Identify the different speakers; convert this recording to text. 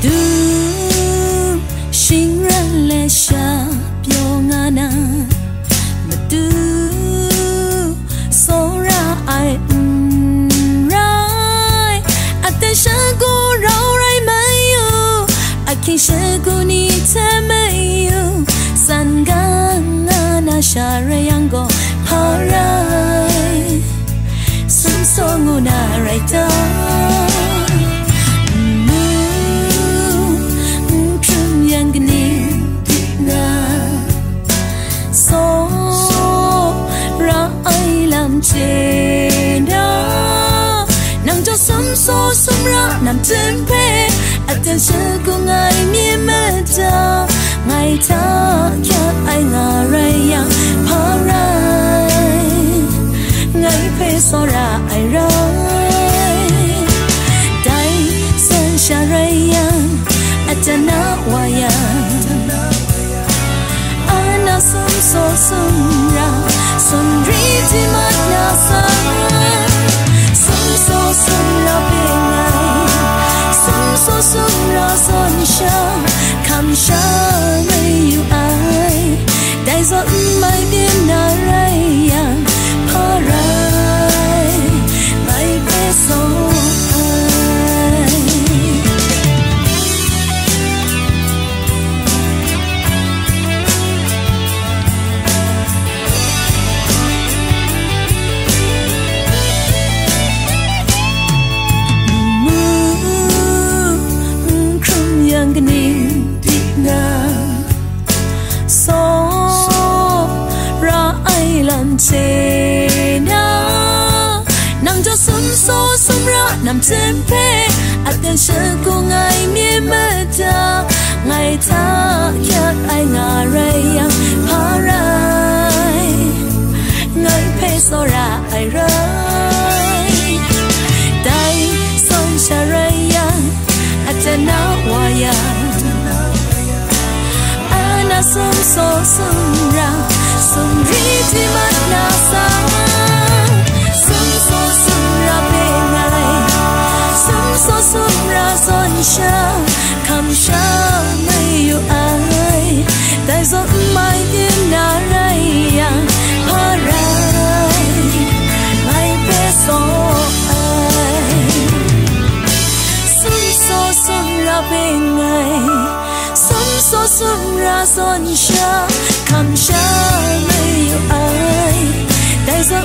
Speaker 1: Du sinh ra lệ xa biểu ngã na mà du số ra ai rai à tên sẽ cô rau rai mấy yêu à khi sẽ cô ni thế mấy yêu san gang ngã na xa rai ang go ha rai sum so ngu na rai ta trên đó nắng cho sớm so sớm ra nằm trên pe anh sẽ cùng ngày miên mơ cha ngày ta cho anh ngả ray yang phá ray ngày pe so ra ai ray day sen sha ray yang anh na wa yang anh sớm so sớm ra xuân ri thì mắt na sang sớm so sớm ra bên ngày sớm so sớm ra xuân sang khăm sang mấy yêu ai đại gió mai biên na ray yang phá ray mai về sau trên đó nắng cho sớm so sớm ra nằm trên pe anh sẽ cùng ngày miên mơ ta ngày ta cho anh ngả ray yang phá ray ngày pe so ra ai ray tay son cha ray yang anh na wa yang anh sớm so sớm ra sớm ri thì mắt na sang sớm so sớm ra bên ngày sớm so sớm ra xuân sang khăm sang mấy yêu ai tại gió mai biên na ray yang phá ray mai về sau ai sớm so sớm ra bên ngày sớm so sớm ra xuân sang khăm sang mấy yêu ai đại gió